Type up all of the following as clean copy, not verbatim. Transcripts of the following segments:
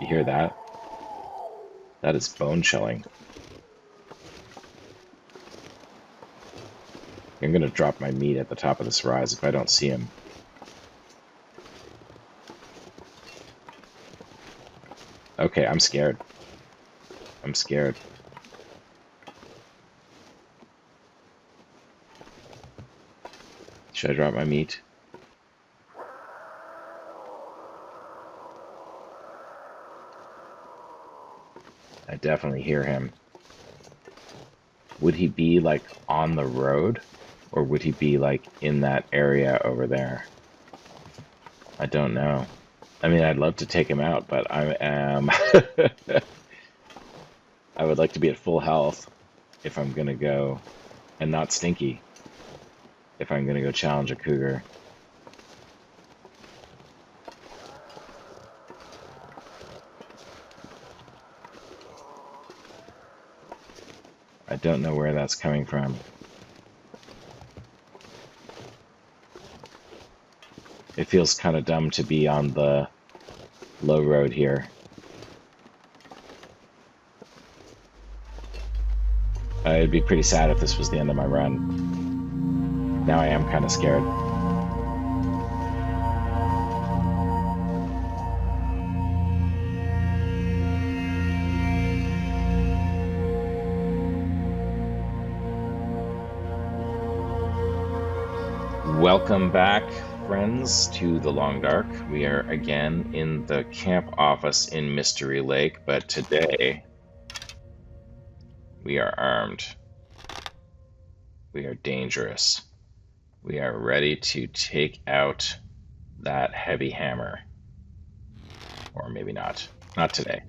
You hear that? That is bone chilling. I'm gonna drop my meat at the top of this rise if I don't see him. Okay, I'm scared. I'm scared. Should I drop my meat? I definitely hear him. Would he be like on the road? Or would he be like in that area over there? I don't know. I mean, I'd love to take him out, but I am... I would like to be at full health if I'm gonna go, and not stinky, if I'm gonna go challenge a cougar. I don't know where that's coming from. It feels kind of dumb to be on the low road here. It'd be pretty sad if this was the end of my run. Now I am kind of scared. Welcome back, friends, to the Long Dark. We are again in the camp office in Mystery Lake, but today we are armed. We are dangerous. We are ready to take out that heavy hammer. Or maybe not. Not today.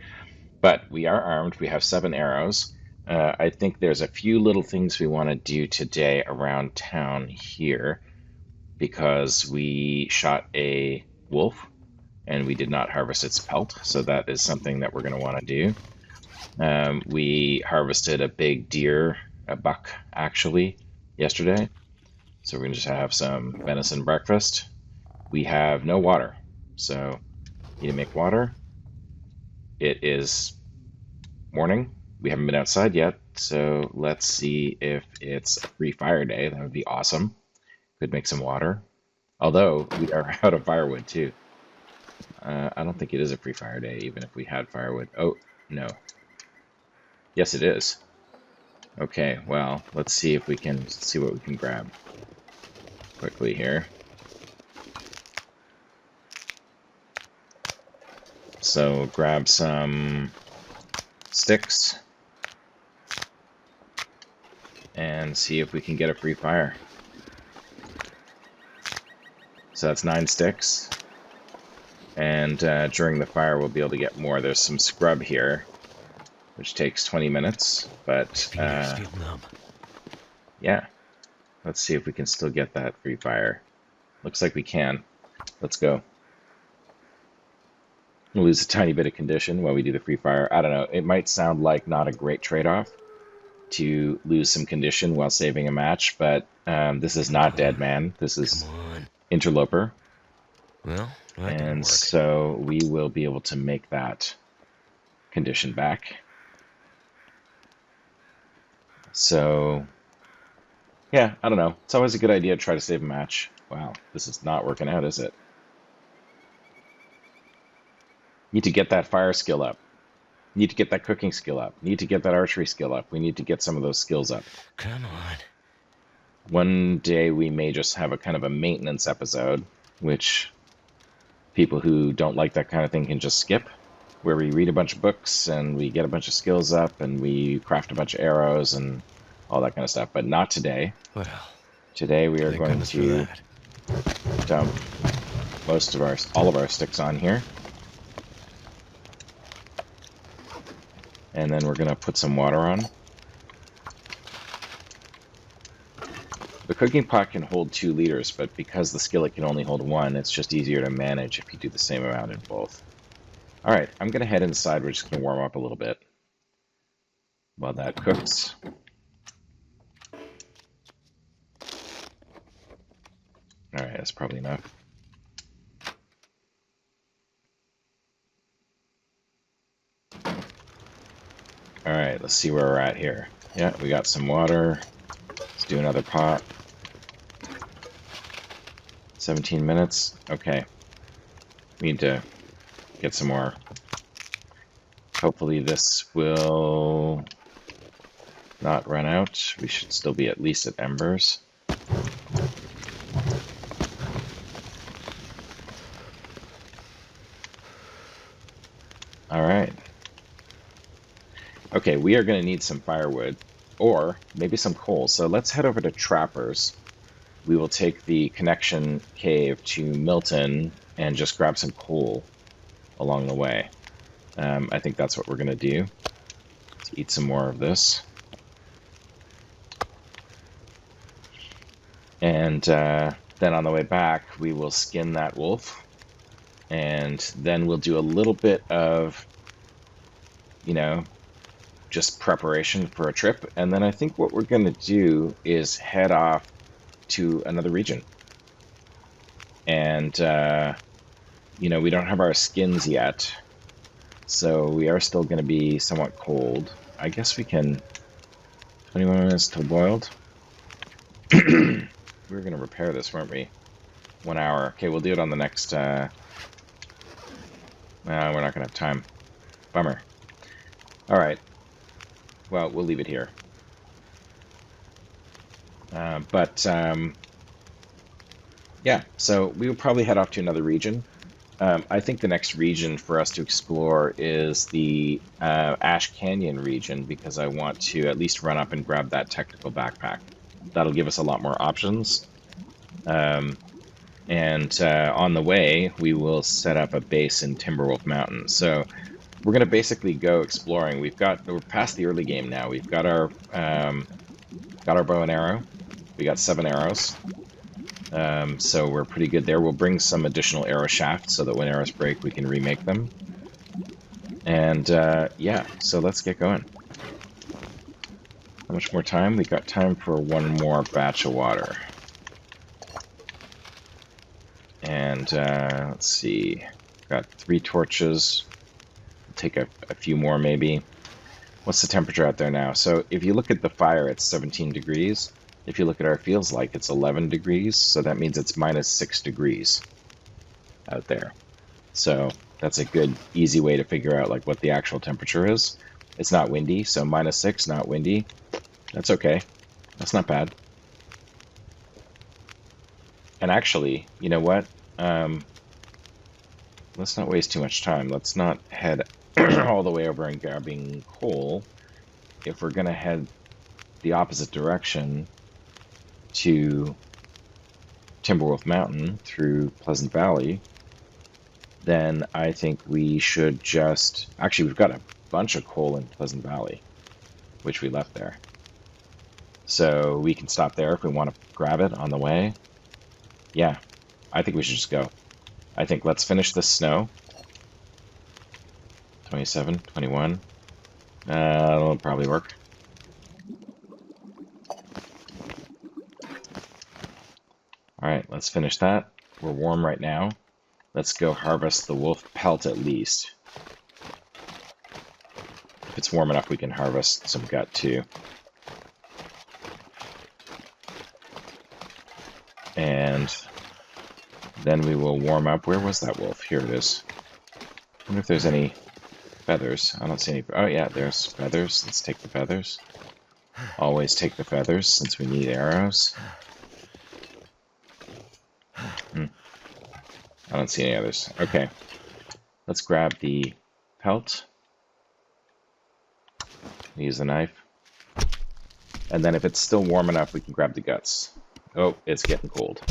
But we are armed. We have 7 arrows. I think there's a few little things we want to do today around town here, because we shot a wolf and we did not harvest its pelt, so that is something that we're going to want to do. We harvested a big deer, a buck actually, yesterday, so we're going to just have some venison breakfast. We have no water, so need to make water. It is morning. We haven't been outside yet, so let's see if it's a free fire day. That would be awesome. Could make some water. Although we are out of firewood too. I don't think it is a free fire day, even if we had firewood. Oh, no. Yes, it is. Okay, well, let's see if we can see what we can grab quickly here. So grab some sticks and see if we can get a free fire. So that's 9 sticks. And during the fire, we'll be able to get more. There's some scrub here, which takes 20 minutes. But yeah, let's see if we can still get that free fire. Looks like we can. Let's go. We'll lose a tiny bit of condition while we do the free fire. I don't know. It might sound like not a great trade-off to lose some condition while saving a match, but this is not Dead Man. This is Interloper. Well, and so we will be able to make that condition back. So, yeah, I don't know. It's always a good idea to try to save a match. Wow, this is not working out, is it? Need to get that fire skill up. Need to get that cooking skill up. Need to get that archery skill up. We need to get some of those skills up. Come on. One day we may just have a kind of a maintenance episode, which people who don't like that kind of thing can just skip, where we read a bunch of books and we get a bunch of skills up and we craft a bunch of arrows and all that kind of stuff. But not today. Well, today we are going to dump all of our sticks on here. And then we're going to put some water on. The cooking pot can hold 2 liters, but because the skillet can only hold 1, it's just easier to manage if you do the same amount in both. All right, I'm going to head inside. We're just going to warm up a little bit while that cooks. All right, that's probably enough. Alright, let's see where we're at here. Yeah, we got some water. Let's do another pot. 17 minutes. Okay. We need to get some more. Hopefully this will not run out. We should still be at least at embers. Alright. Okay, we are going to need some firewood, or maybe some coal. So let's head over to Trappers. We will take the connection cave to Milton and just grab some coal along the way. I think that's what we're going to do. Let's eat some more of this. And then on the way back, we will skin that wolf. And then we'll do a little bit of, just preparation for a trip. And then I think what we're going to do is head off to another region. And, we don't have our skins yet. So we are still going to be somewhat cold. I guess we can... 21 minutes till boiled. We were going to repair this, weren't we? 1 hour. Okay, we'll do it on the next... we're not going to have time. Bummer. Alright. Well, we'll leave it here. Yeah, so we will probably head off to another region. I think the next region for us to explore is the Ash Canyon region, because I want to at least run up and grab that technical backpack. That'll give us a lot more options. And on the way, we will set up a base in Timberwolf Mountain. So we're going to basically go exploring. We're past the early game now. We've got our bow and arrow. We got 7 arrows. So we're pretty good there. We'll bring some additional arrow shafts so that when arrows break, we can remake them. And yeah, so let's get going. How much more time? We got time for one more batch of water. And let's see. Got 3 torches. Take a few more maybe. What's the temperature out there now? So if you look at the fire, it's 17 degrees. If you look at our feels like, it's 11 degrees. So that means it's minus 6 degrees out there. So that's a good, easy way to figure out like what the actual temperature is. It's not windy, so minus 6, not windy. That's okay. That's not bad. And actually, you know what? Let's not waste too much time. Let's not head all the way over and grabbing coal. If we're going to head the opposite direction to Timberwolf Mountain through Pleasant Valley, then I think we should just... Actually, we've got a bunch of coal in Pleasant Valley, which we left there. So we can stop there if we want to grab it on the way. Yeah, I think we should just go. I think let's finish this snow. 27, 21. That'll probably work. Alright, let's finish that. We're warm right now. Let's go harvest the wolf pelt at least. If it's warm enough, we can harvest some gut too. And then we will warm up. Where was that wolf? Here it is. I wonder if there's any feathers. I don't see any. Oh yeah, there's feathers. Let's take the feathers. Always take the feathers since we need arrows. I don't see any others. Okay. Let's grab the pelt. Use the knife. And then if it's still warm enough, we can grab the guts. Oh, it's getting cold.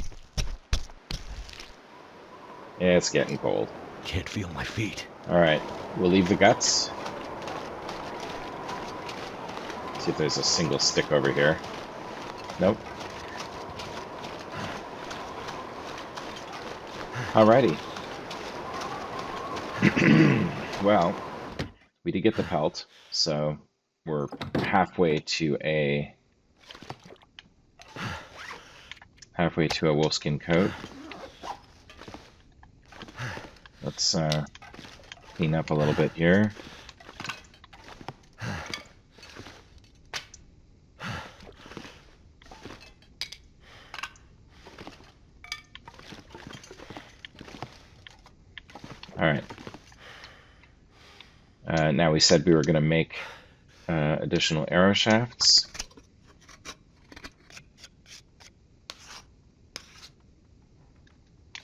It's getting cold. Can't feel my feet. Alright, we'll leave the guts. See if there's a single stick over here. Nope. Alrighty. Well, we did get the pelt, so we're halfway to a wolfskin coat. Let's clean up a little bit here. All right. Now we said we were going to make additional arrow shafts.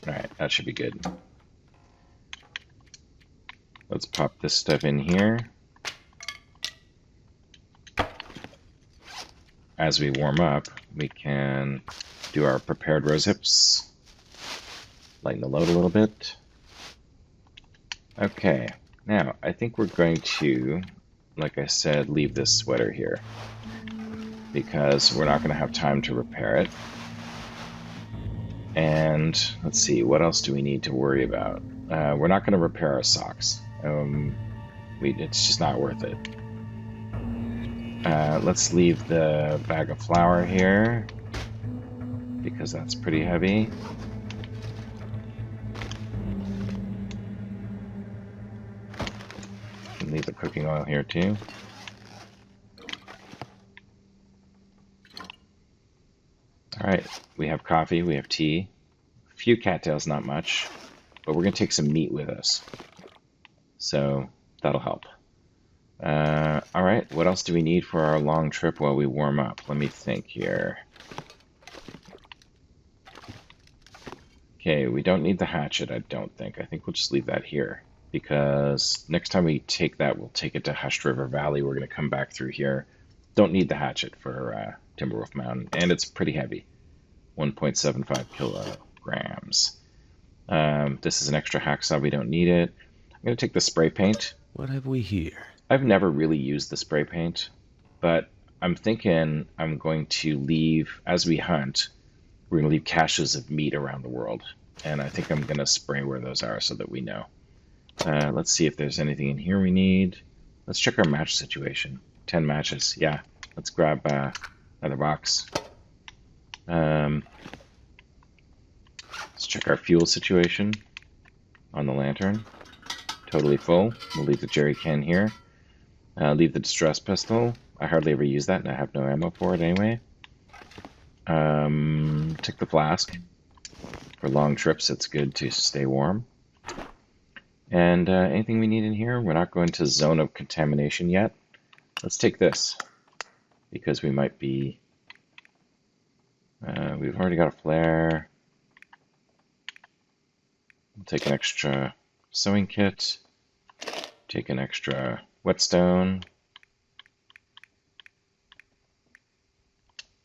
All right, that should be good. Let's pop this stuff in here. As we warm up, we can do our prepared rose hips. Lighten the load a little bit. Okay, now I think we're going to, like I said, leave this sweater here because we're not going to have time to repair it. And let's see, what else do we need to worry about? We're not going to repair our socks. It's just not worth it. Let's leave the bag of flour here because that's pretty heavy. And leave the cooking oil here too. All right, we have coffee, we have tea, a few cattails, not much, but we're going to take some meat with us. So that'll help. All right, what else do we need for our long trip while we warm up? Let me think here. Okay, we don't need the hatchet, I don't think. I think we'll just leave that here because next time we take that, we'll take it to Hushed River Valley. We're going to come back through here. Don't need the hatchet for Timberwolf Mountain, and it's pretty heavy, 1.75 kilograms. This is an extra hacksaw. We don't need it. I'm going to take the spray paint. What have we here? I've never really used the spray paint, but I'm thinking I'm going to leave, as we hunt, we're going to leave caches of meat around the world. And I think I'm going to spray where those are so that we know. Let's see if there's anything in here we need. Let's check our match situation. 10 matches. Yeah, let's grab another box. Let's check our fuel situation on the lantern. Totally full. We'll leave the jerry can here. Leave the distress pistol. I hardly ever use that, and I have no ammo for it anyway. Take the flask. For long trips, it's good to stay warm. And anything we need in here? We're not going to zone of contamination yet. Let's take this, because we might be... we've already got a flare. We'll take an extra sewing kit. Take an extra whetstone.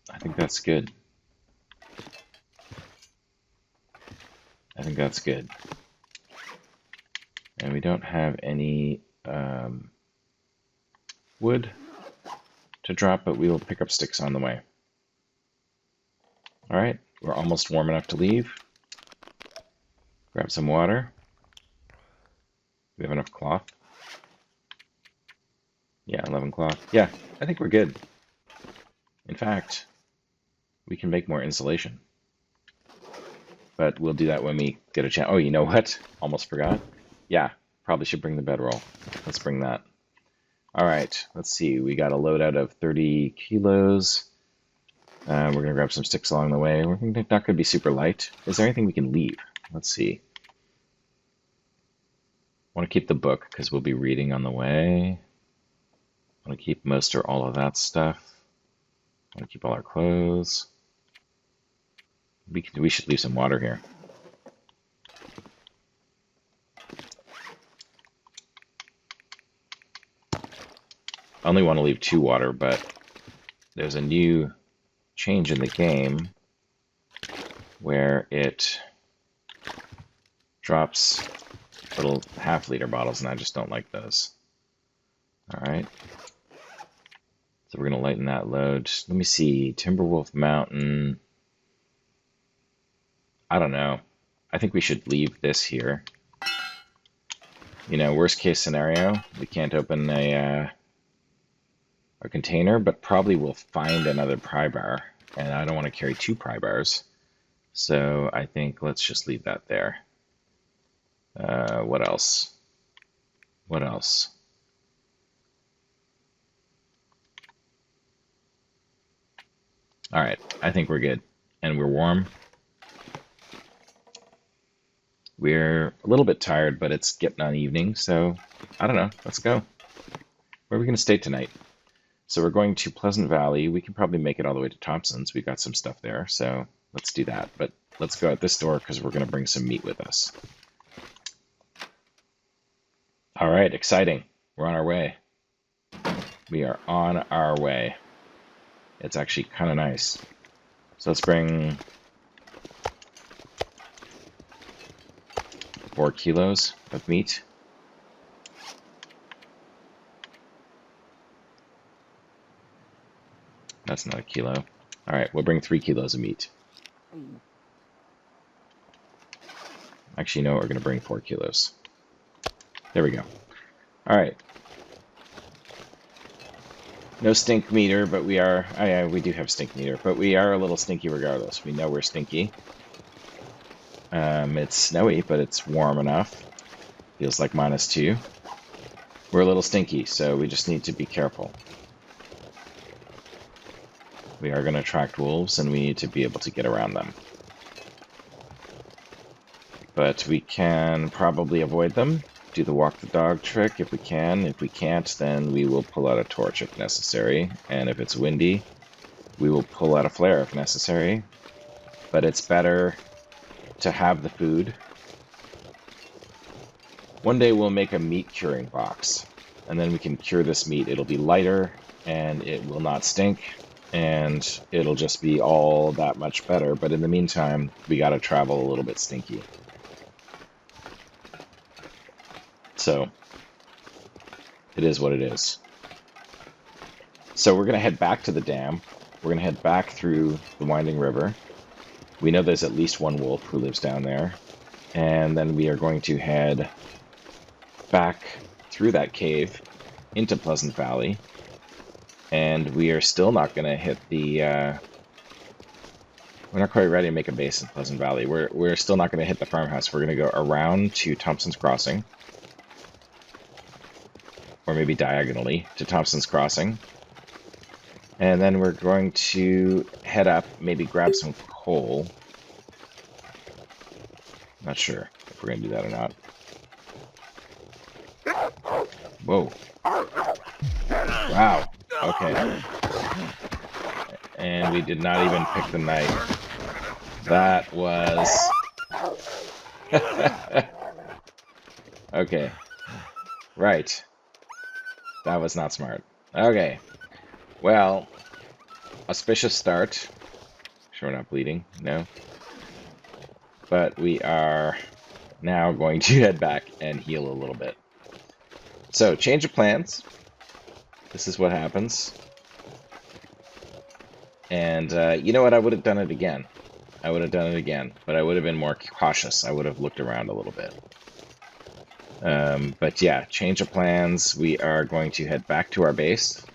I think that's good. I think that's good. And we don't have any wood to drop, but we will pick up sticks on the way. All right, we're almost warm enough to leave. Grab some water. We have enough cloth. Yeah, 11 cloth. Yeah, I think we're good. In fact, we can make more insulation. But we'll do that when we get a chance. Oh, you know what? Almost forgot. Yeah, probably should bring the bedroll. Let's bring that. All right, let's see. We got a load out of 30 kilos. We're going to grab some sticks along the way. We're not going to be super light. Is there anything we can leave? Let's see. I want to keep the book because we'll be reading on the way. I want to keep most or all of that stuff. I want to keep all our clothes. We should leave some water here. I only want to leave 2 water, but there's a new change in the game where it drops little half-liter bottles, and I just don't like those. All right. So we're going to lighten that load. Let me see. Timberwolf Mountain. I don't know. I think we should leave this here. You know, worst case scenario, we can't open a container, but probably we'll find another pry bar, and I don't want to carry 2 pry bars. So I think let's just leave that there. What else? What else? All right, I think we're good, and we're warm. We're a little bit tired, but it's getting on evening, so I don't know. Let's go. Where are we going to stay tonight? So we're going to Pleasant Valley. We can probably make it all the way to Thompson's. We've got some stuff there, so let's do that. But let's go out this door because we're going to bring some meat with us. All right, exciting. We're on our way. We are on our way. It's actually kind of nice. So let's bring 4 kilos of meat. That's not a kilo. All right, we'll bring 3 kilos of meat. Actually, no, we're going to bring 4 kilos. There we go. All right. No stink meter, but we are... Oh yeah, we do have stink meter, but we are a little stinky regardless. We know we're stinky. It's snowy, but it's warm enough. Feels like -2. We're a little stinky, so we just need to be careful. We are going to attract wolves, and we need to be able to get around them. But we can probably avoid them. Do the walk the dog trick if we can. If we can't, then we will pull out a torch if necessary. And if it's windy, we will pull out a flare if necessary. But it's better to have the food. One day we'll make a meat curing box, and then we can cure this meat. It'll be lighter, and it will not stink, and it'll just be all that much better. But in the meantime, we gotta travel a little bit stinky. So, it is what it is. So we're going to head back to the dam. We're going to head back through the winding river. We know there's at least one wolf who lives down there. And then we are going to head back through that cave into Pleasant Valley. And we are still not going to hit the... we're not quite ready to make a base in Pleasant Valley. We're still not going to hit the farmhouse. We're going to go around to Thompson's Crossing. Or maybe diagonally to Thompson's Crossing. And then we're going to head up, maybe grab some coal. Not sure if we're going to do that or not. Whoa. Wow. Okay. And we did not even pick the knife. That was... Okay. Right. That was not smart. Okay. Well, auspicious start. Sure we're not bleeding? No. But we are now going to head back and heal a little bit. So, change of plans. This is what happens. And you know what? I would have done it again. I would have done it again. But I would have been more cautious. I would have looked around a little bit. But yeah, change of plans. We are going to head back to our base.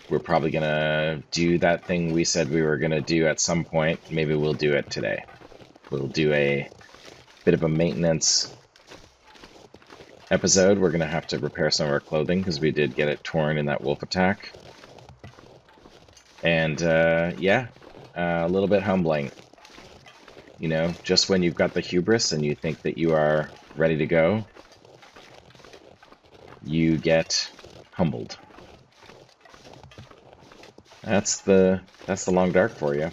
We're probably going to do that thing we said we were going to do at some point. Maybe we'll do it today. We'll do a bit of a maintenance episode. We're going to have to repair some of our clothing because we did get it torn in that wolf attack. And yeah, a little bit humbling. You know, just when you've got the hubris and you think that you are ready to go, you get humbled. That's the long dark for you.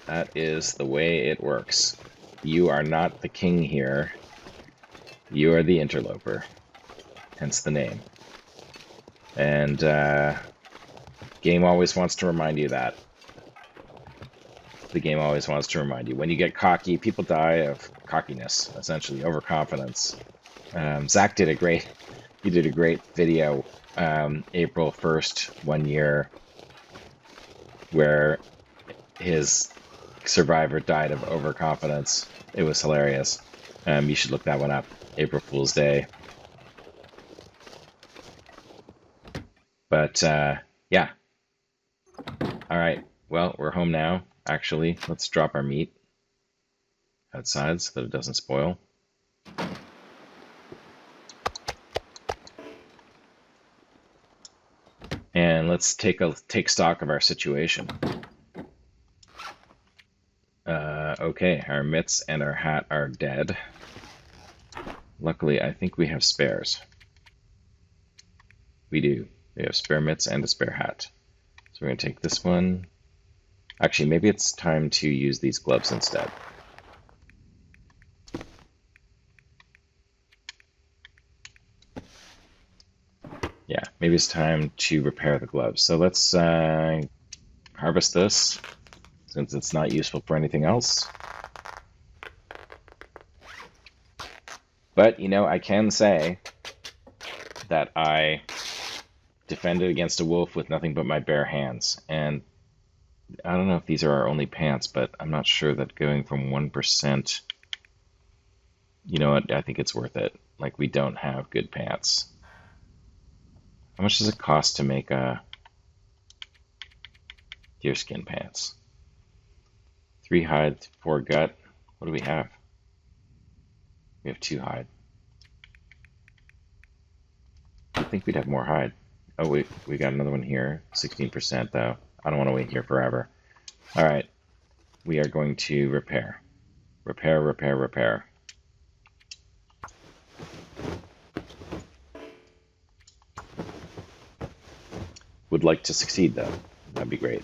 That is the way it works. You are not the king here. You are the interloper. Hence the name. And game always wants to remind you that. The game always wants to remind you. When you get cocky, people die of cockiness, essentially, overconfidence. Zach did a great video April 1st, 1 year, where his survivor died of overconfidence. It was hilarious. You should look that one up. April Fool's Day. But yeah. All right. Well, we're home now. Actually, let's drop our meat outside so that it doesn't spoil. And let's take stock of our situation. Okay, our mitts and our hat are dead. Luckily, I think we have spares. We do. We have spare mitts and a spare hat. So we're going to take this one. Actually, maybe it's time to use these gloves instead. Yeah, maybe it's time to repair the gloves. So let's harvest this, since it's not useful for anything else. But, you know, I can say that I defended against a wolf with nothing but my bare hands. And I don't know if these are our only pants, but I'm not sure that going from 1%, you know what, I think it's worth it. Like, we don't have good pants. How much does it cost to make deerskin pants? 3 hide, 4 gut. What do we have? We have 2 hide. I think we'd have more hide. Oh, we got another one here. 16% though. I don't want to wait here forever. All right. We are going to repair. Repair, repair, repair. Would like to succeed though. That'd be great.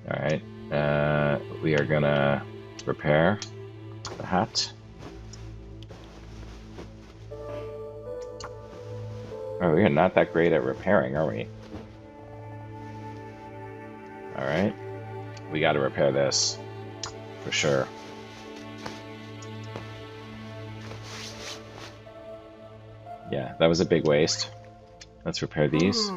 All right. We are gonna repair the hat. Oh, we are not that great at repairing, are we? All right. We got to repair this for sure. Yeah, that was a big waste. Let's repair these.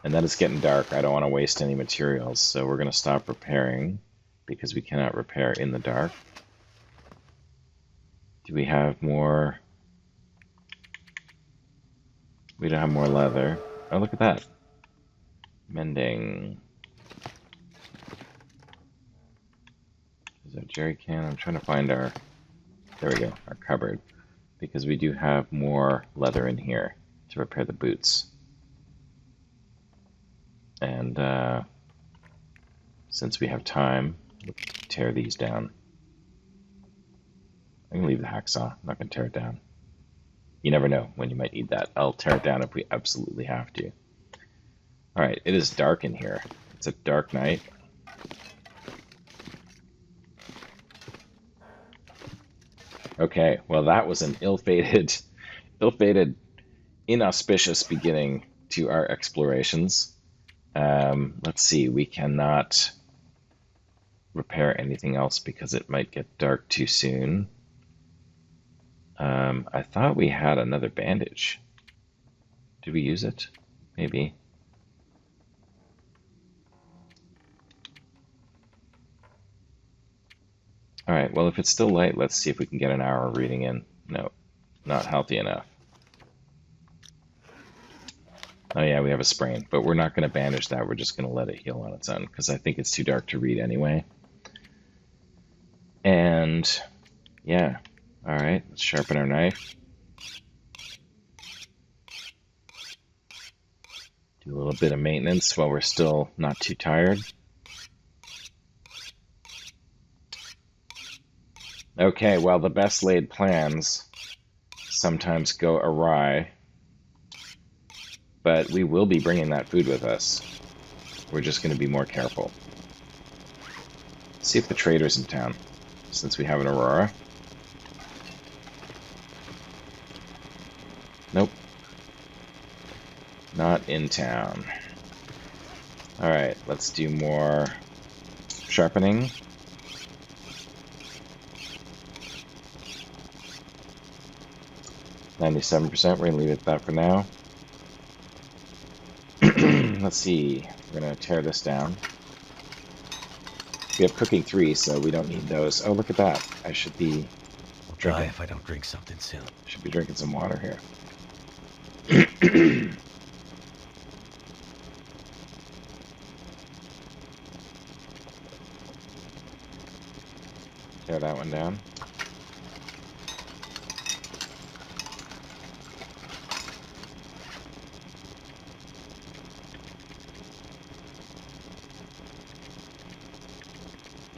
And then it's getting dark. I don't want to waste any materials, so we're going to stop repairing because we cannot repair in the dark. Do we have more? We don't have more leather. Oh, look at that. Mending. Is that a jerry can? I'm trying to find our... There we go, our cupboard. Because we do have more leather in here to repair the boots. And since we have time, we'll tear these down. I'm going to leave the hacksaw. I'm not going to tear it down. You never know when you might need that. I'll tear it down if we absolutely have to. Alright, it is dark in here. It's a dark night. Okay, well that was an ill-fated, inauspicious beginning to our explorations. Let's see, we cannot repair anything else because it might get dark too soon. I thought we had another bandage. Did we use it? Maybe. Alright, well if it's still light, let's see if we can get an hour of reading in. No, not healthy enough. Oh yeah, we have a sprain, but we're not going to bandage that. We're just going to let it heal on its own because I think it's too dark to read anyway. And yeah, alright, let's sharpen our knife. Do a little bit of maintenance while we're still not too tired. Okay, well, the best laid plans sometimes go awry, but we will be bringing that food with us. We're just going to be more careful. See if the trader's in town, since we have an Aurora. Nope. Not in town. Alright, let's do more sharpening. %. We're going to leave it at that for now. Let's see. We're going to tear this down. We have cooking 3, so we don't need those. Oh, look at that. I should be drinking. If I don't drink something soon. Should be drinking some water here. Tear that one down.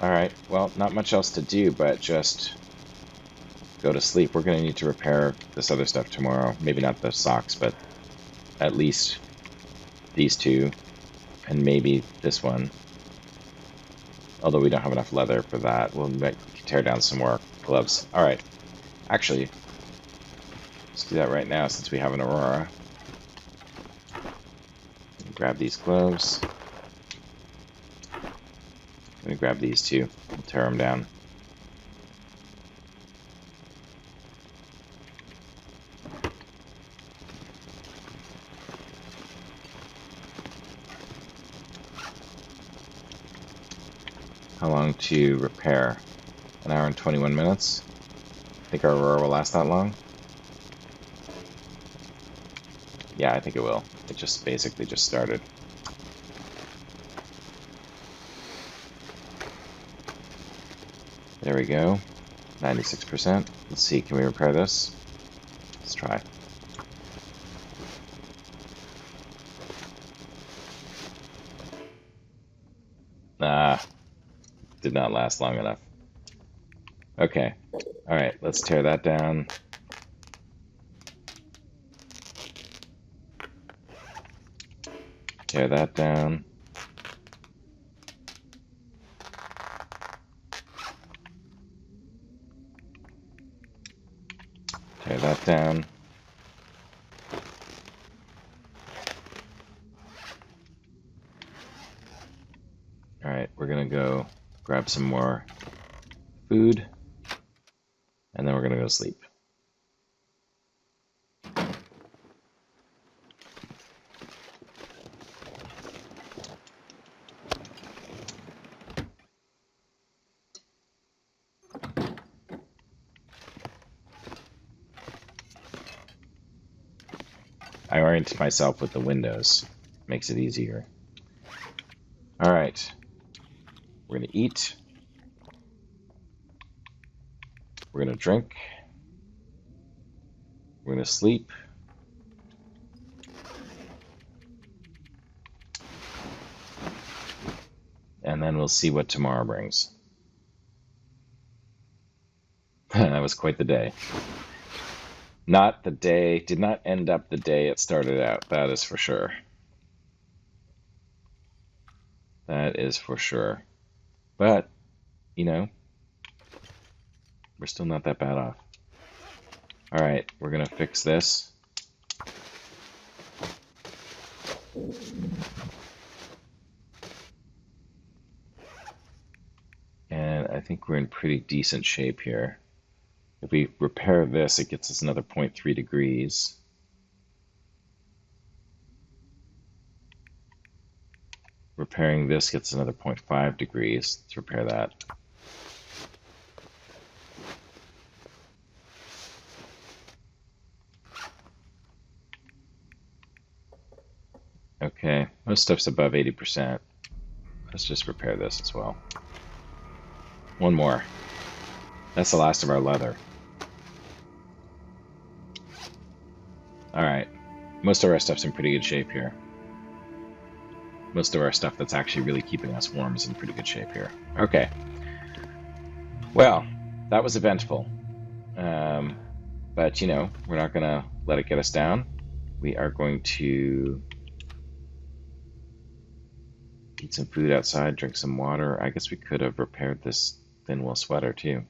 Alright, well, not much else to do, but just go to sleep. We're going to need to repair this other stuff tomorrow. Maybe not the socks, but at least these two, and maybe this one. Although we don't have enough leather for that. We'll tear down some more gloves. Alright, actually, let's do that right now since we have an Aurora. Grab these gloves. I'm going to grab these two. We'll tear them down. How long to repair? An hour and 21 minutes? Think our Aurora will last that long? Yeah, I think it will. It just basically just started. There we go. 96%. Let's see, can we repair this? Let's try. Ah, did not last long enough. Okay. Alright, let's tear that down. Tear that down. Tear that down. Alright, we're gonna go grab some more food, and then we're gonna go to sleep. I orient myself with the windows. Makes it easier. Alright. We're gonna eat. We're gonna drink. We're gonna sleep. And then we'll see what tomorrow brings. That was quite the day. Not the day, did not end up the day it started out, that is for sure. That is for sure. But, you know, we're still not that bad off. Alright, we're gonna fix this. And I think we're in pretty decent shape here. If we repair this, it gets us another 0.3 degrees. Repairing this gets another 0.5 degrees. Let's repair that. Okay, most stuff's above 80%. Let's just repair this as well. One more. That's the last of our leather. Alright, most of our stuff's in pretty good shape here. Most of our stuff that's actually really keeping us warm is in pretty good shape here. Okay. Well, that was eventful. But, you know, we're not going to let it get us down. We are going to eat some food outside, drink some water. I guess we could have repaired this thin wool sweater too.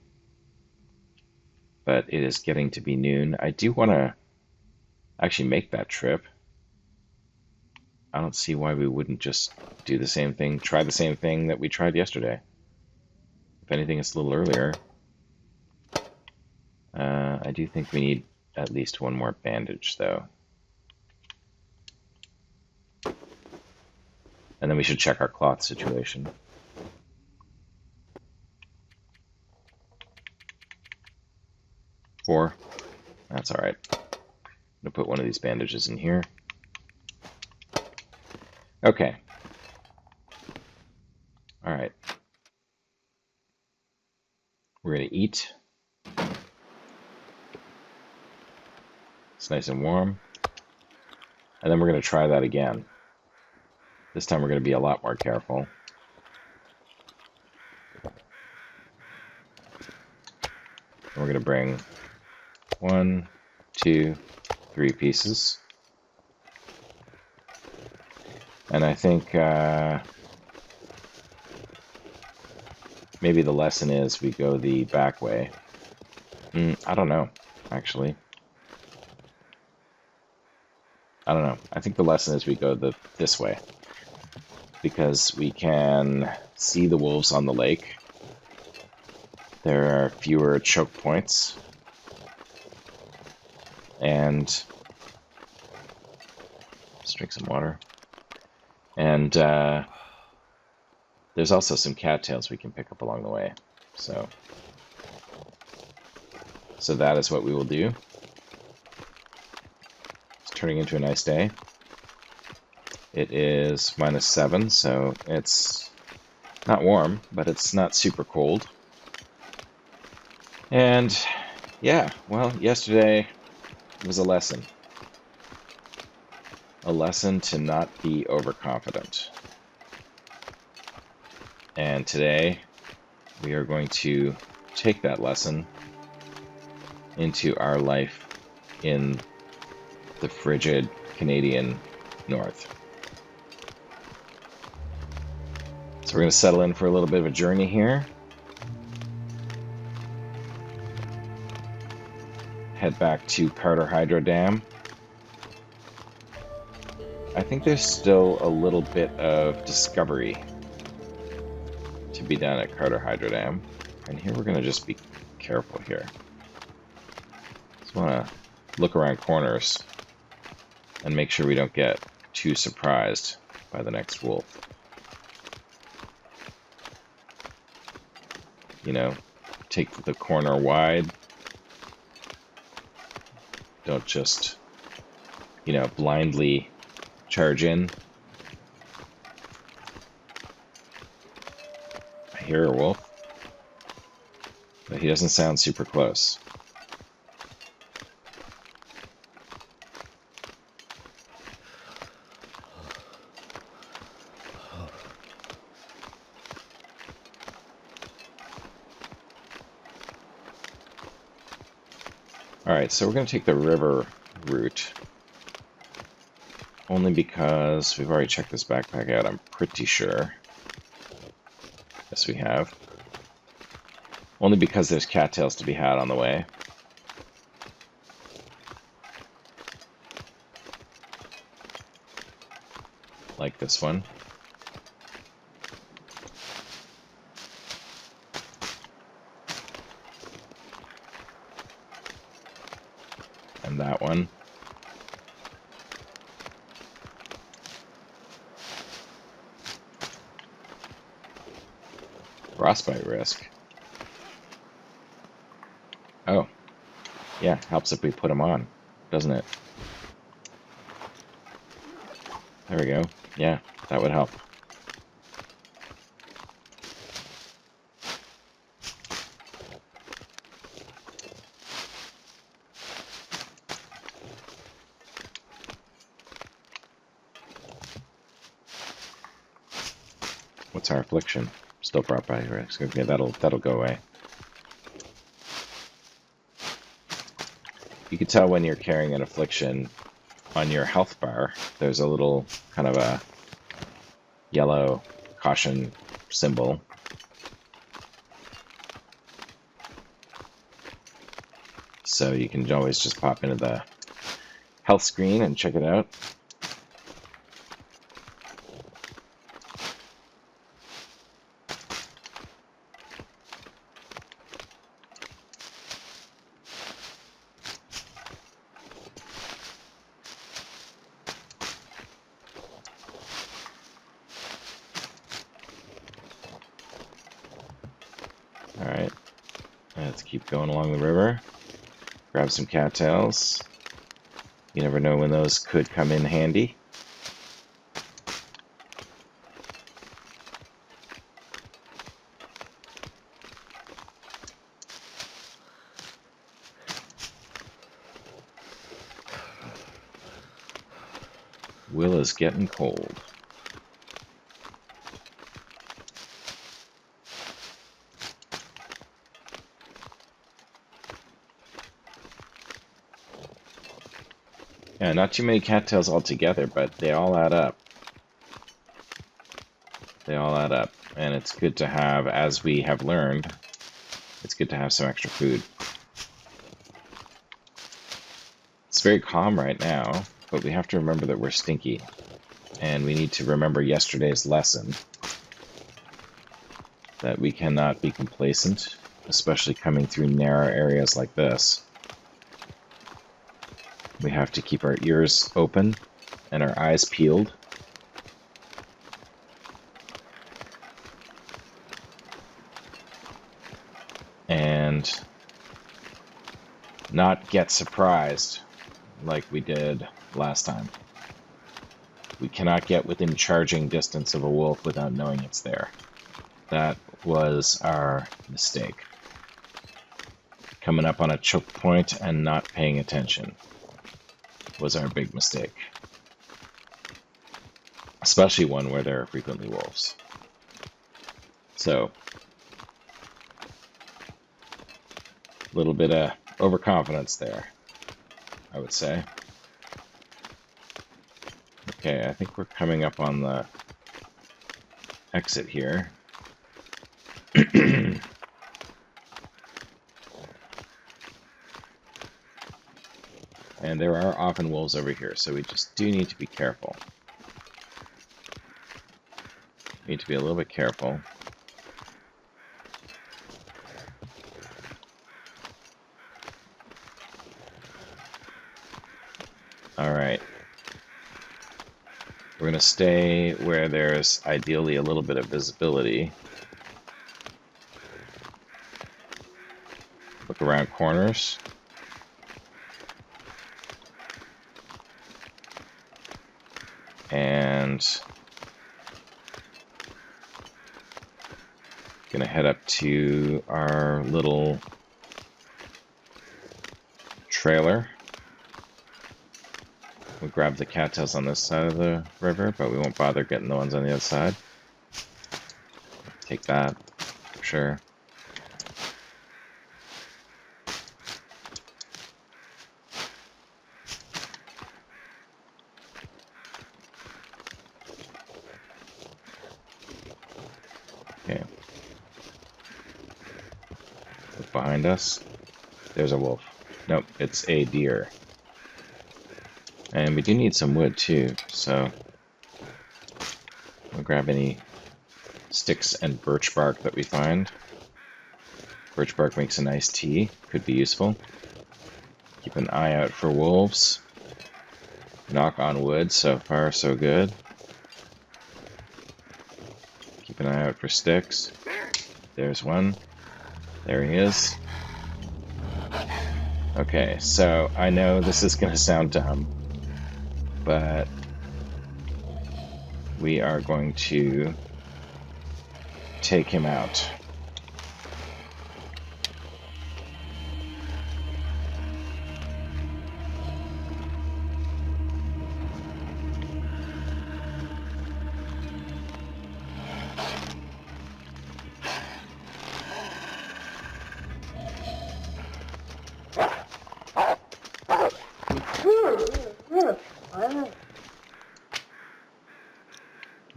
But it is getting to be noon. I do want to actually make that trip. I don't see why we wouldn't just do the same thing, try the same thing that we tried yesterday. If anything, it's a little earlier. I do think we need at least one more bandage, though. And then we should check our cloth situation. Four. That's all right. I'm gonna put one of these bandages in here. Okay. All right. We're gonna eat. It's nice and warm. And then we're gonna try that again. This time we're gonna be a lot more careful. we're going to bring 1, 2, 3 pieces. And I think maybe the lesson is we go the back way. I don't know, actually. I don't know. I think the lesson is we go this way. Because we can see the wolves on the lake. There are fewer choke points. And let's drink some water. And there's also some cattails we can pick up along the way. So that is what we will do. It's turning into a nice day. It is -7, so it's not warm, but it's not super cold. And yeah, well, yesterday was a lesson. A lesson to not be overconfident. And today we are going to take that lesson into our life in the frigid Canadian North. So we're going to settle in for a little bit of a journey here. Head back to Carter Hydro Dam. I think there's still a little bit of discovery to be done at Carter Hydro Dam. And here we're going to just be careful here. Just want to look around corners and make sure we don't get too surprised by the next wolf. You know, take the corner wide. Don't just, blindly charge in. I hear a wolf, but he doesn't sound super close. Alright, so we're going to take the river route. Only because we've already checked this backpack out, I'm pretty sure. Yes, we have. Only because there's cattails to be had on the way. Like this one. And that one. Frostbite risk. Oh. Yeah, helps if we put them on, doesn't it? There we go. Yeah, that would help. What's our affliction? Still brought by risk. Okay, that'll go away. You can tell when you're carrying an affliction on your health bar. There's a little kind of a yellow caution symbol. So you can always just pop into the health screen and check it out. Alright, let's keep going along the river. Grab some cattails. You never know when those could come in handy. Will is getting cold. Yeah, not too many cattails altogether, but they all add up. They all add up. And it's good to have, as we have learned, it's good to have some extra food. It's very calm right now, but we have to remember that we're stinky. And we need to remember yesterday's lesson that we cannot be complacent, especially coming through narrow areas like this. We have to keep our ears open and our eyes peeled. And not get surprised like we did last time. We cannot get within charging distance of a wolf without knowing it's there. That was our mistake. Coming up on a choke point and not paying attention was our big mistake. Especially one where there are frequently wolves. So, a little bit of overconfidence there, I would say. Okay, I think we're coming up on the exit here. And there are often wolves over here, so we just do need to be careful. Need to be a little bit careful. Alright. We're going to stay where there's ideally a little bit of visibility. Look around corners. And gonna head up to our little trailer. We'll grab the cattails on this side of the river, but we won't bother getting the ones on the other side. Take that, for sure. Okay. Look behind us. There's a wolf. Nope, it's a deer. And we do need some wood too, so we'll grab any sticks and birch bark that we find. Birch bark makes a nice tea, could be useful. Keep an eye out for wolves. Knock on wood, so far so good. Keep an eye out for sticks. There's one. There he is. Okay, so I know this is going to sound dumb, but we are going to take him out.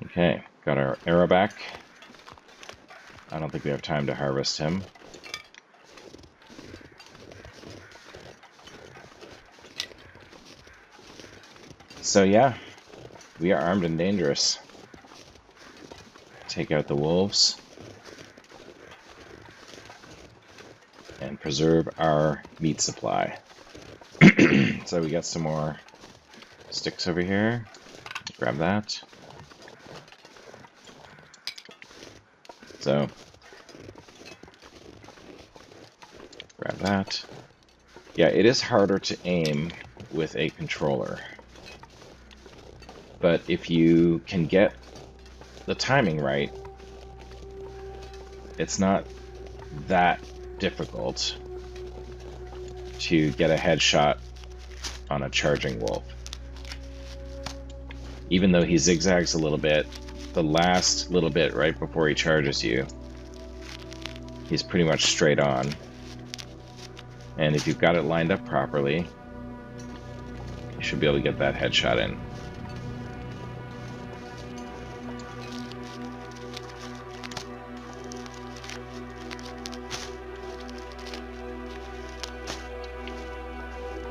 Okay, got our arrow back. I don't think we have time to harvest him. So yeah, we are armed and dangerous. Take out the wolves and preserve our meat supply. So we got some more sticks over here. Grab that. So, grab that. Yeah, it is harder to aim with a controller. But if you can get the timing right, it's not that difficult to get a headshot on a charging wolf. Even though he zigzags a little bit, the last little bit right before he charges you, he's pretty much straight on. And if you've got it lined up properly, you should be able to get that headshot in.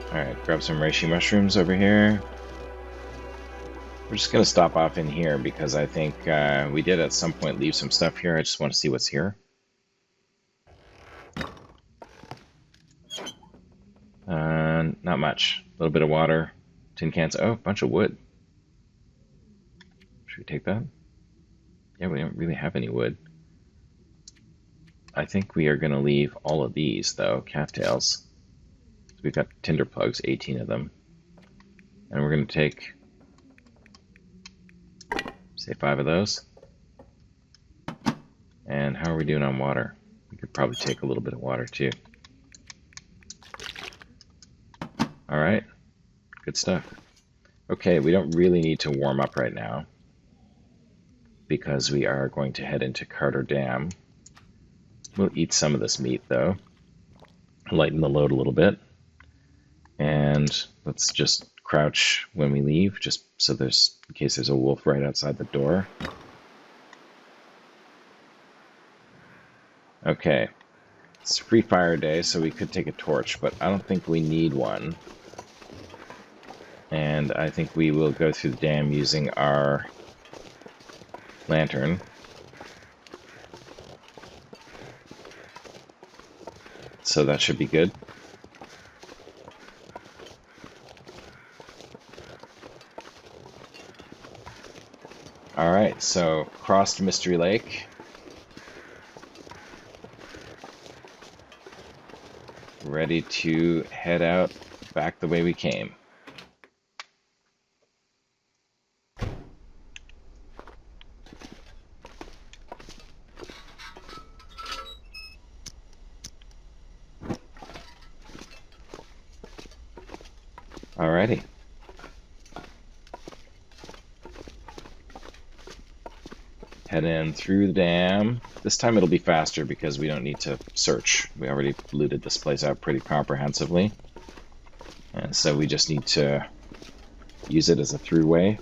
Alright, grab some reishi mushrooms over here. We're just going to stop off in here because I think we did at some point leave some stuff here. I just want to see what's here. Not much. A little bit of water. Tin cans. Oh, a bunch of wood. Should we take that? Yeah, we don't really have any wood. I think we are going to leave all of these, though. Cattails. We've got tinder plugs, 18 of them. And we're going to take, say, 5 of those. And how are we doing on water? We could probably take a little bit of water, too. Alright, good stuff. Okay, we don't really need to warm up right now because we are going to head into Carter Dam. We'll eat some of this meat, though. Lighten the load a little bit. And let's just crouch when we leave, just so there's, in case there's a wolf right outside the door. Okay, it's free fire day, so we could take a torch, but I don't think we need one. And I think we will go through the dam using our lantern. So that should be good. Alright, so crossed Mystery Lake. Ready to head out back the way we came. Alrighty. Head in through the dam. This time it'll be faster because we don't need to search. We already looted this place out pretty comprehensively. And so we just need to use it as a throughway.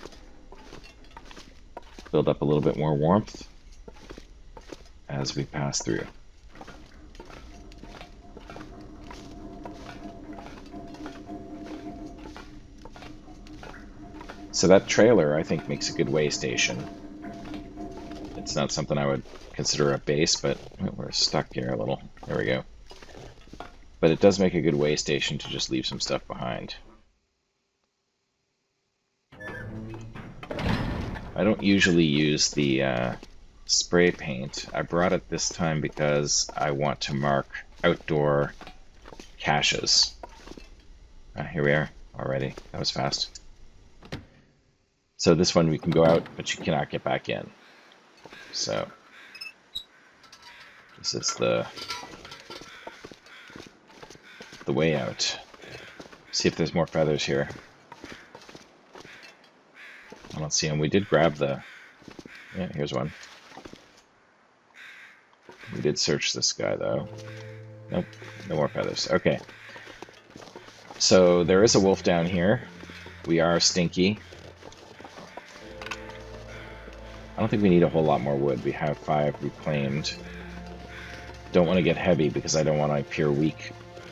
Build up a little bit more warmth as we pass through. So that trailer, I think, makes a good way station. It's not something I would consider a base, but we're stuck here a little. There we go. But it does make a good way station to just leave some stuff behind. I don't usually use the spray paint. I brought it this time because I want to mark outdoor caches. Here we are already. That was fast. So this one we can go out, but you cannot get back in. So this is the way out. See if there's more feathers here. I don't see them. We did grab the... Yeah, here's one. We did search this guy, though. Nope, no more feathers. Okay. So there is a wolf down here. We are stinky. I don't think we need a whole lot more wood. We have 5 reclaimed. Don't want to get heavy because I don't want to appear weak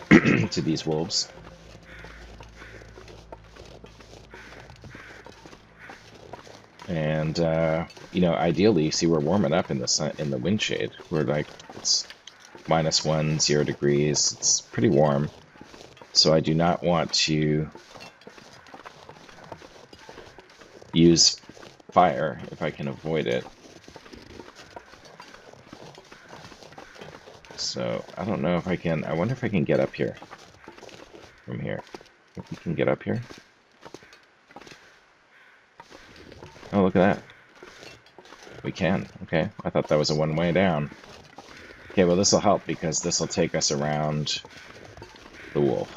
to these wolves. And you know, ideally, see, we're warming up in the sun, in the wind shade. We're like, it's -1, 0 degrees. It's pretty warm. So I do not want to use fire if I can avoid it. So I don't know if I can. I wonder if I can get up here from here. If we can get up here. Oh, look at that. We can. Okay, I thought that was a one-way down. Okay, well, this will help because this will take us around the wolf.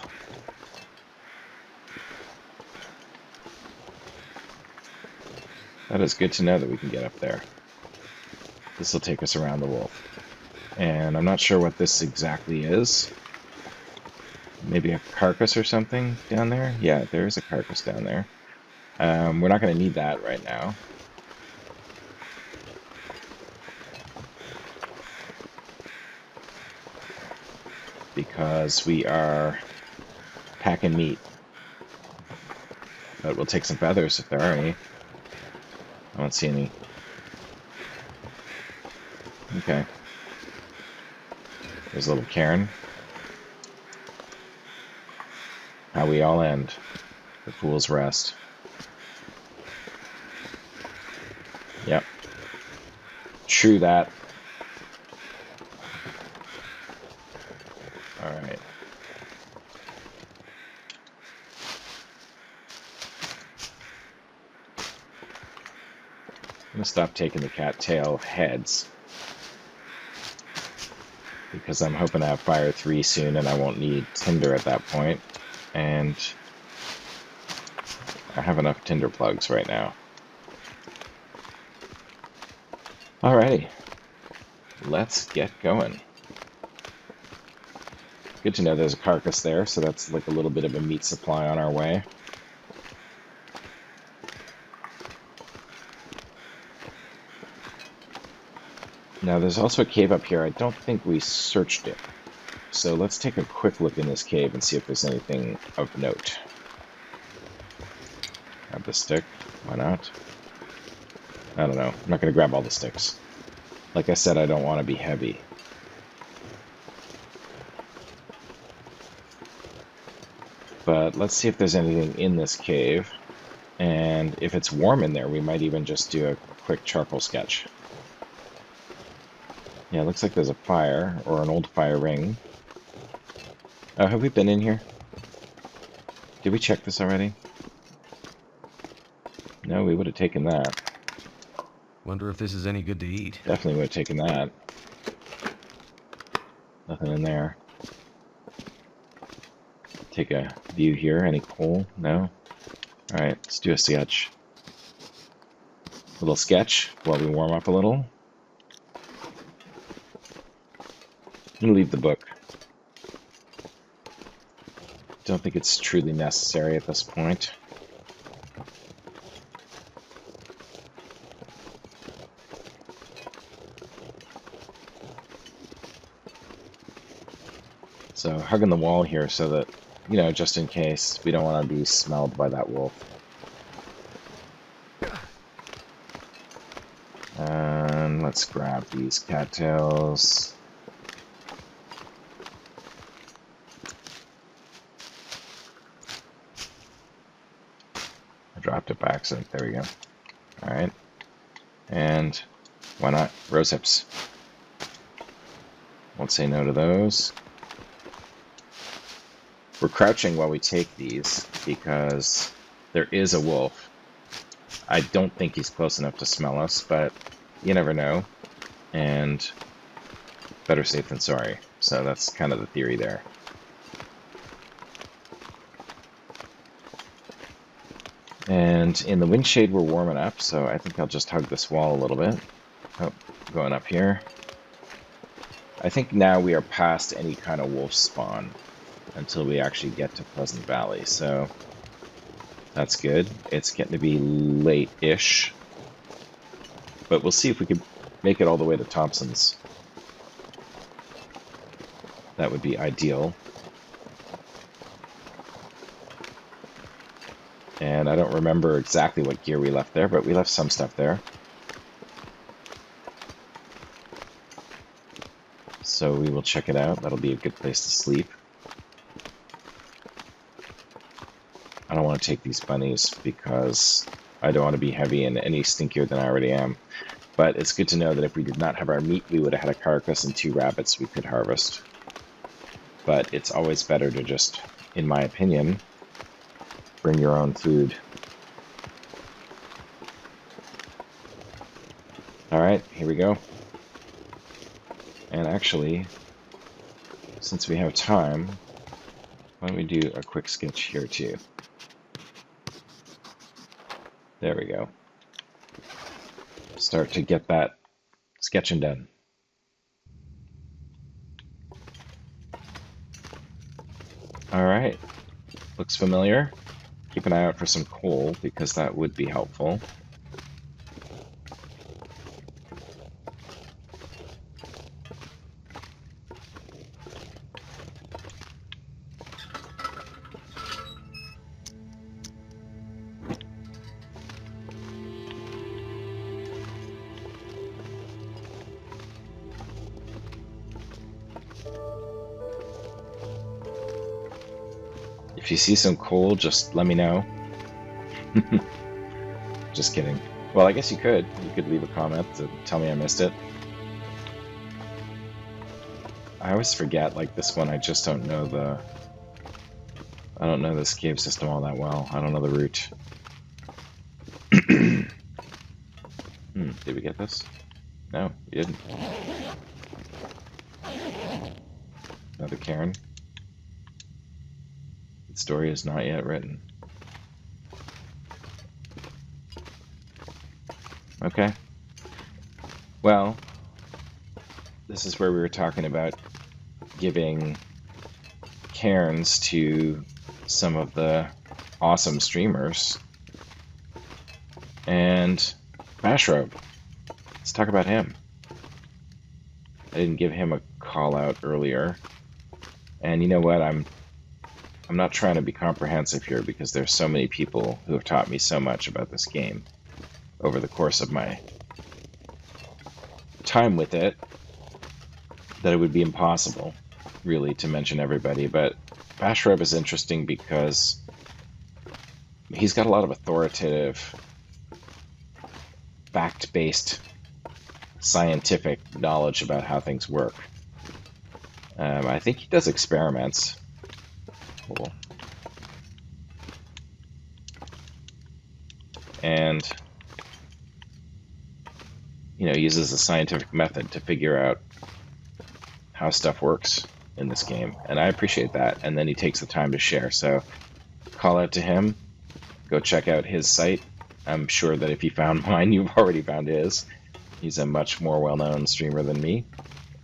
That is good to know that we can get up there. This will take us around the wolf. And I'm not sure what this exactly is. Maybe a carcass or something down there? Yeah, there is a carcass down there. We're not going to need that right now. Because we are packing meat. But we'll take some feathers if there are any. I don't see any. Okay. There's a little cairn. How we all end. The Fool's Rest. Yep. True that. Alright. I'm going to stop taking the cattail heads. Because I'm hoping to have Fire 3 soon and I won't need Tinder at that point. And I have enough Tinder plugs right now. Alrighty. Let's get going. Good to know there's a carcass there, so that's like a little bit of a meat supply on our way. Now there's also a cave up here. I don't think we searched it. So let's take a quick look in this cave and see if there's anything of note. Grab the stick. Why not? I don't know. I'm not going to grab all the sticks. Like I said, I don't want to be heavy. But let's see if there's anything in this cave. And if it's warm in there, we might even just do a quick charcoal sketch. Yeah, it looks like there's a fire, or an old fire ring. Oh, have we been in here? Did we check this already? No, we would have taken that. Wonder if this is any good to eat. Definitely would have taken that. Nothing in there. Take a view here. Any coal? No? Alright, let's do a sketch. A little sketch while we warm up a little. I'm going to leave the book. Don't think it's truly necessary at this point. So hugging the wall here so that, you know, just in case we don't want to be smelled by that wolf. And let's grab these cattails. I dropped it by accident. There we go. Alright. And why not? Rose hips. Won't say no to those. We're crouching while we take these because there is a wolf. I don't think he's close enough to smell us, but you never know. And better safe than sorry. So that's kind of the theory there. And in the wind shade we're warming up, so I think I'll just hug this wall a little bit. Oh, going up here. I think now we are past any kind of wolf spawn until we actually get to Pleasant Valley, so that's good. It's getting to be late-ish, but we'll see if we can make it all the way to Thompson's. That would be ideal. And I don't remember exactly what gear we left there, but we left some stuff there. So we will check it out. That'll be a good place to sleep. I don't want to take these bunnies because I don't want to be heavy and any stinkier than I already am. But it's good to know that if we did not have our meat, we would have had a carcass and 2 rabbits we could harvest. But it's always better to just, in my opinion, bring your own food. Alright, here we go. And actually, since we have time, why don't we do a quick sketch here too? There we go. Start to get that sketching done. Alright, looks familiar. Keep an eye out for some coal, because that would be helpful. If you see some coal, just let me know. Just kidding. Well, I guess you could. You could leave a comment to tell me I missed it. I always forget, like this one, I just don't know I don't know this cave system all that well. I don't know the route. Did we get this? No, we didn't. Another cairn. The story is not yet written. Okay. Well, this is where we were talking about giving cairns to some of the awesome streamers. And Bashrobe. Let's talk about him. I didn't give him a call out earlier. And you know what? I'm not trying to be comprehensive here, because there's so many people who have taught me so much about this game over the course of my time with it that it would be impossible, really, to mention everybody. But Bashrobe is interesting because he's got a lot of authoritative, fact-based, scientific knowledge about how things work. I think he does experiments. Cool. And uses a scientific method to figure out how stuff works in this game, and I appreciate that. And then he takes the time to share, so call out to him. Go check out his site. I'm sure that if you found mine, you've already found his. He's a much more well-known streamer than me,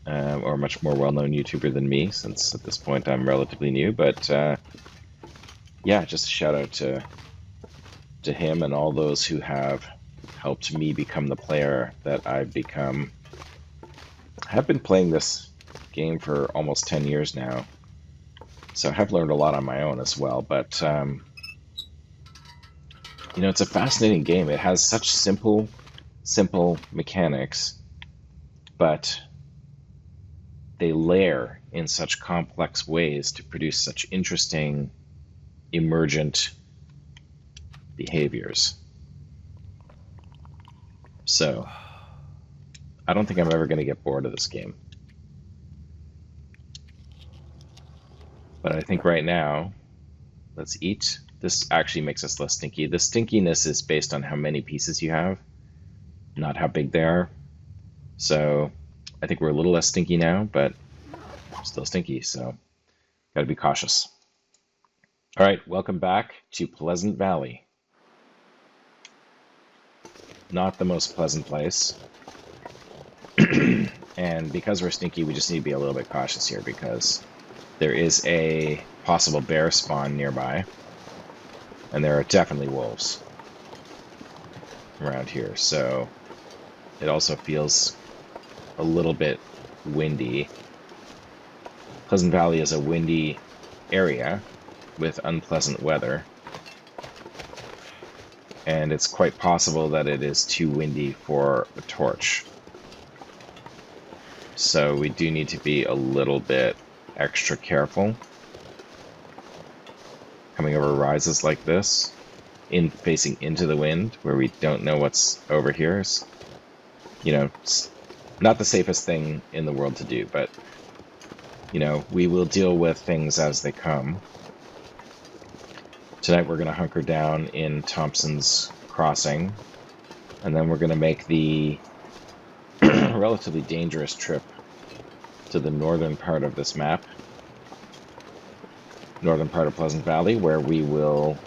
or a much more well-known YouTuber than me, since at this point I'm relatively new. But yeah, just a shout out to him and all those who have helped me become the player that I've become. I have been playing this game for almost 10 years now, so I have learned a lot on my own as well. But it's a fascinating game. It has such simple mechanics, but they layer in such complex ways to produce such interesting, emergent behaviors. So, I don't think I'm ever going to get bored of this game. But I think right now, let's eat. This actually makes us less stinky. The stinkiness is based on how many pieces you have, not how big they are. So I think we're a little less stinky now, but still stinky, so gotta be cautious. All right, welcome back to Pleasant Valley. Not the most pleasant place. And because we're stinky, we just need to be a little bit cautious here, because there is a possible bear spawn nearby. And there are definitely wolves around here, so it also feels a little bit windy. Pleasant Valley is a windy area with unpleasant weather, and it's quite possible that it is too windy for a torch. So we do need to be a little bit extra careful coming over rises like this, facing into the wind, where we don't know what's over here. Is, not the safest thing in the world to do, but we will deal with things as they come. Tonight we're going to hunker down in Thompson's Crossing, and then we're going to make the relatively dangerous trip to the northern part of this map, northern part of Pleasant Valley, where we will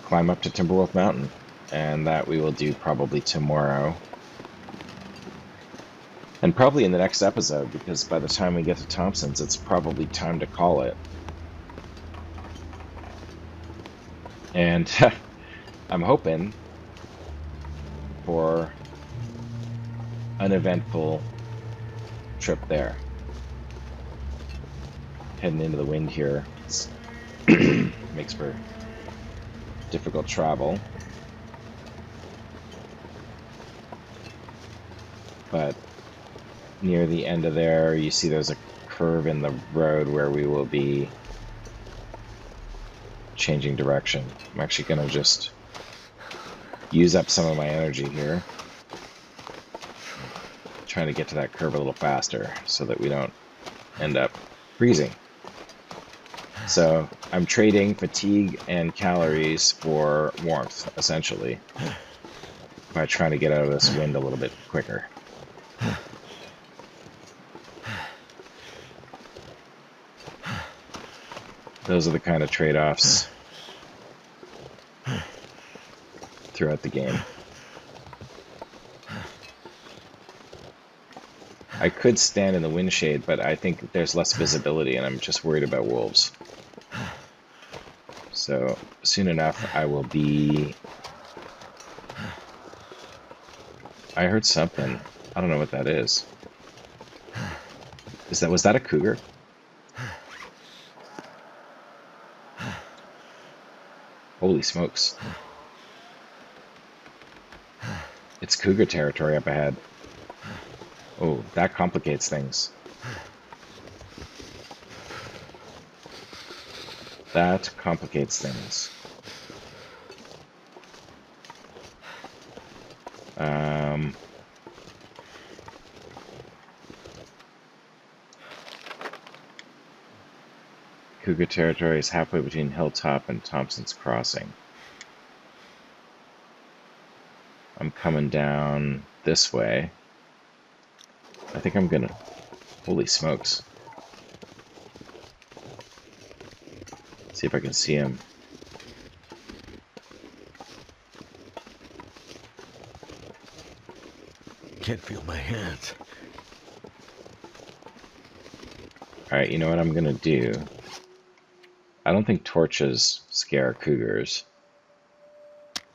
climb up to Timberwolf Mountain, and that we will do probably tomorrow, and probably in the next episode, because by the time we get to Thompson's, it's probably time to call it. And I'm hoping for uneventful trip there. Heading into the wind here makes for difficult travel, but near the end of there, you see there's a curve in the road where we will be changing direction. I'm actually going to just use up some of my energy here, trying to get to that curve a little faster so that we don't end up freezing. So I'm trading fatigue and calories for warmth, essentially, by trying to get out of this wind a little bit quicker. Those are the kind of trade-offs throughout the game. I could stand in the wind shade, but I think there's less visibility, and I'm just worried about wolves. So soon enough, I will be... I heard something. I don't know what that is. Was that a cougar? Holy smokes. It's cougar territory up ahead. Oh, that complicates things. That complicates things. Cougar territory is halfway between Hilltop and Thompson's Crossing. I'm coming down this way. I think I'm gonna... Holy smokes. See if I can see him. Can't feel my hands. Alright, you know what I'm gonna do? I don't think torches scare cougars,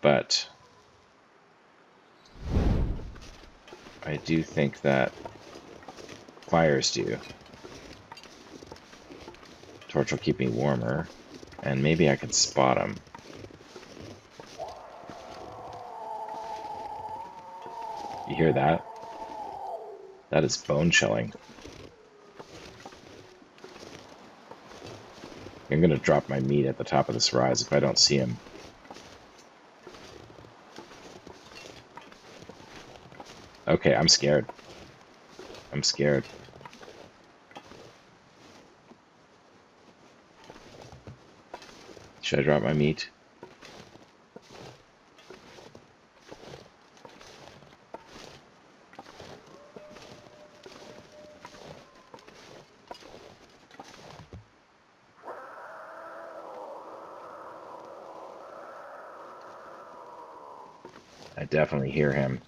but I do think that fires do. Torch will keep me warmer, and maybe I could spot them. You hear that? That is bone chilling. I'm gonna drop my meat at the top of this rise if I don't see him. Okay, I'm scared. I'm scared. Should I drop my meat? I definitely hear him.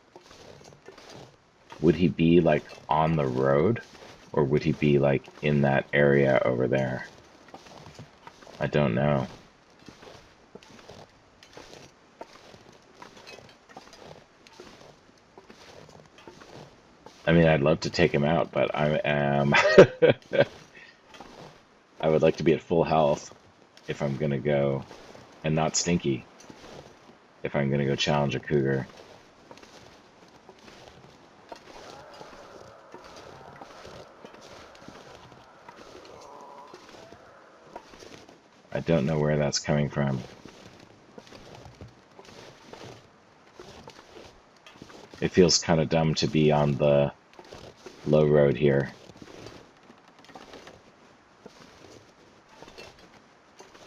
Would he be like on the road? Or would he be like in that area over there? I don't know. I mean, I'd love to take him out, but I am... I would like to be at full health if I'm gonna go, and not stinky if I'm gonna go challenge a cougar. I don't know where that's coming from. It feels kind of dumb to be on the low road here.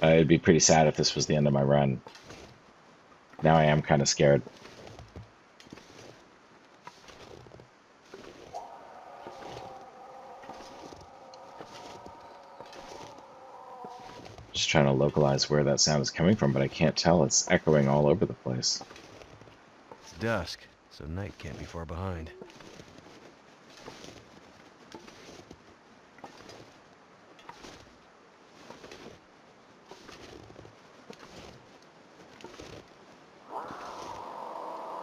It'd be pretty sad if this was the end of my run. Now I am kind of scared. Just trying to localize where that sound is coming from, but I can't tell. It's echoing all over the place. It's dusk, so night can't be far behind.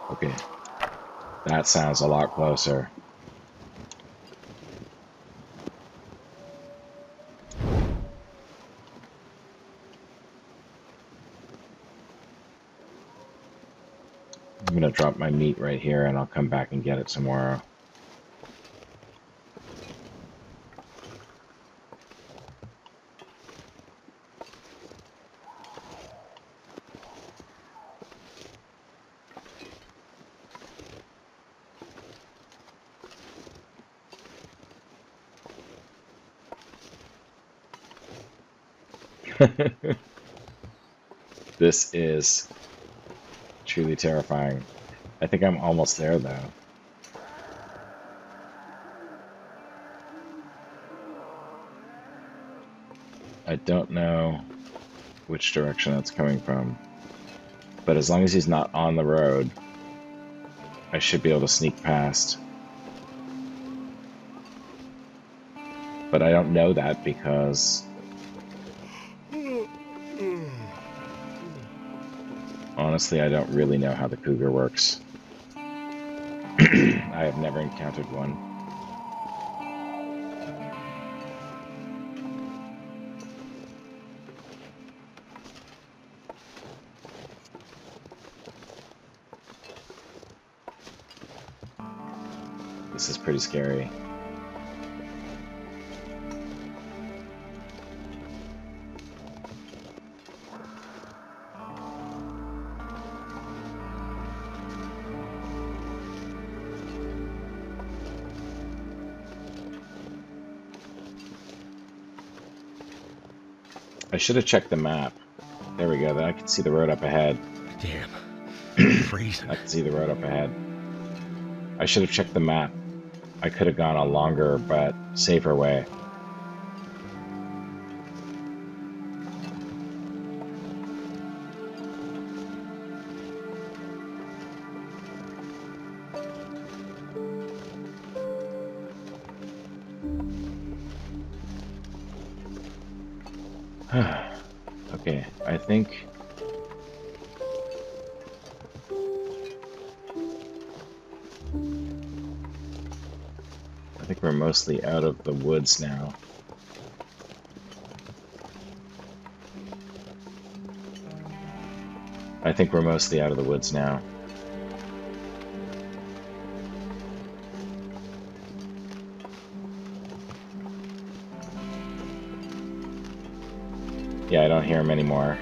Okay, that sounds a lot closer. I'm gonna drop my meat right here and I'll come back and get it tomorrow. This is truly terrifying. I think I'm almost there though. I don't know which direction that's coming from, but as long as he's not on the road, I should be able to sneak past. But I don't know that because honestly, I don't really know how the cougar works. I have never encountered one. This is pretty scary. I should have checked the map. There we go, then I can see the road up ahead. Damn. Freezing. I can see the road up ahead. I should have checked the map. I could have gone a longer but safer way. Okay, I think we're mostly out of the woods now. I think we're mostly out of the woods now. Yeah, I don't hear him anymore.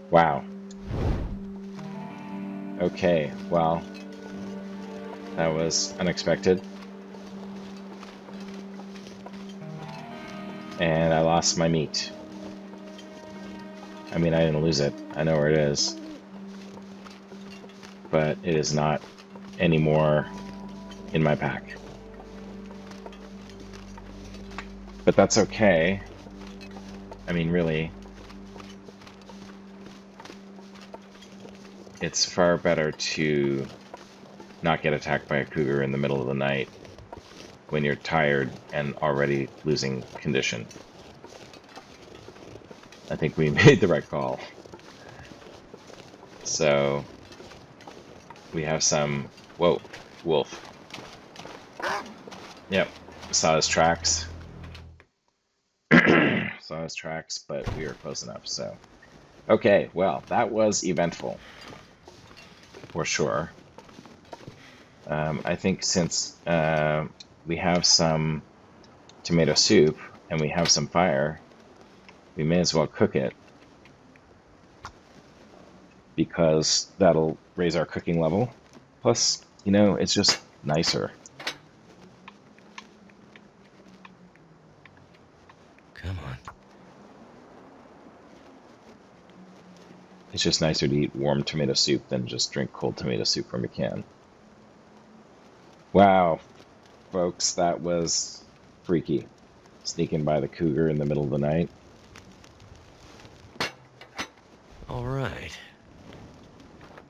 Wow. Okay, well, that was unexpected. And I lost my meat. I mean, I didn't lose it. I know where it is. But it is not anymore in my pack. But that's okay. I mean, really, it's far better to not get attacked by a cougar in the middle of the night when you're tired and already losing condition. I think we made the right call. So we have some... Whoa, wolf. Yep, saw his tracks. Saw his tracks, but we were close enough, so... Okay, well, that was eventful. For sure. I think since we have some tomato soup and we have some fire, we may as well cook it, because that'll raise our cooking level. Plus, you know, it's just nicer. Come on. It's just nicer to eat warm tomato soup than just drink cold tomato soup from a can. Wow, folks, that was freaky. Sneaking by the cougar in the middle of the night. All right.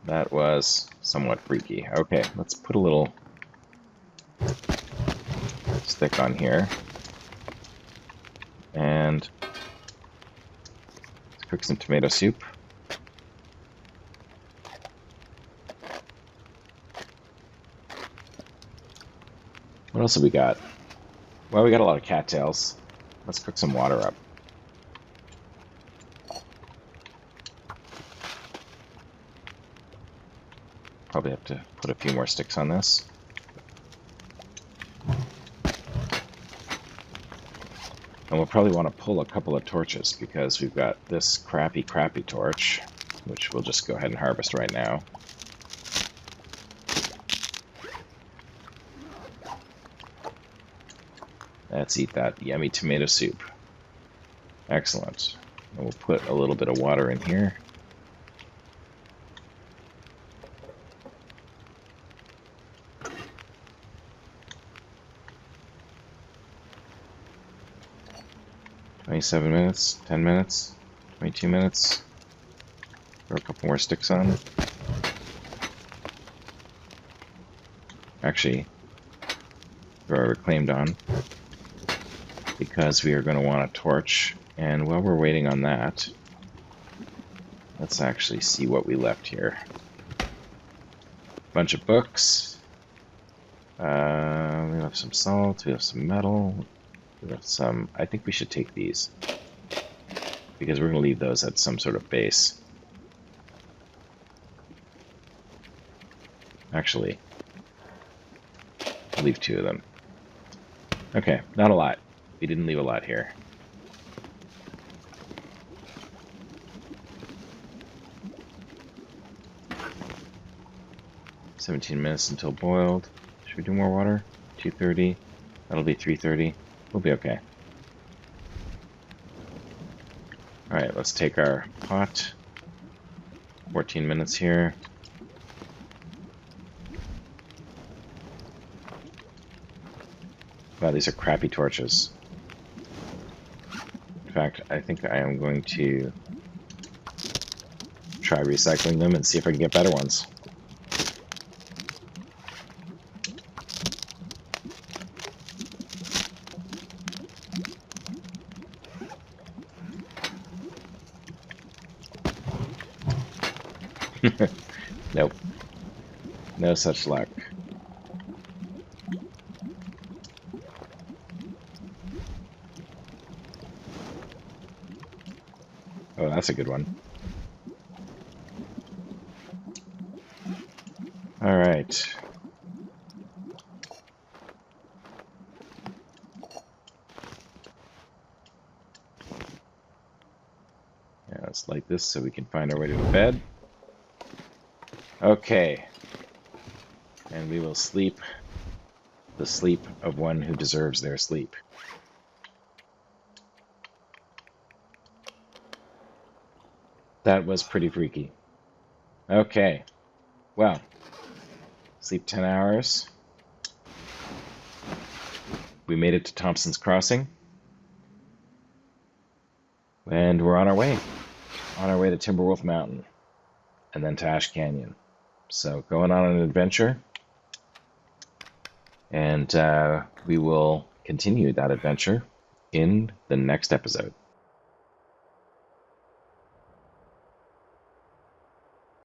That was somewhat freaky. Okay, let's put a little stick on here. And let's cook some tomato soup. What else have we got? Well, we got a lot of cattails. Let's cook some water up. Probably have to put a few more sticks on this. And we'll probably want to pull a couple of torches because we've got this crappy torch, which we'll just go ahead and harvest right now. Let's eat that yummy tomato soup. Excellent. And we'll put a little bit of water in here. $27 minutes, 10 minutes, 22 minutes. Throw a couple more sticks on. Actually, throw our reclaimed on, because we are going to want a torch. And while we're waiting on that, let's actually see what we left here. Bunch of books. We have some salt, we have some metal, we have some... I think we should take these, because we're going to leave those at some sort of base. Actually, I'll leave 2 of them. Okay, not a lot. We didn't leave a lot here. $17 minutes until boiled. Should we do more water? 2:30. That'll be 3:30. We'll be okay. Alright, let's take our pot. 14 minutes here. Wow, these are crappy torches. In fact, I think I am going to try recycling them and see if I can get better ones. Nope. No such luck. Oh, that's a good one. All right. Yeah, let's light this so we can find our way to the bed. Okay. And we will sleep the sleep of one who deserves their sleep. That was pretty freaky. Okay. Well, sleep 10 hours. We made it to Thompson's Crossing. And we're on our way. On our way to Timberwolf Mountain. And then to Ash Canyon. So going on an adventure. And we will continue that adventure in the next episode.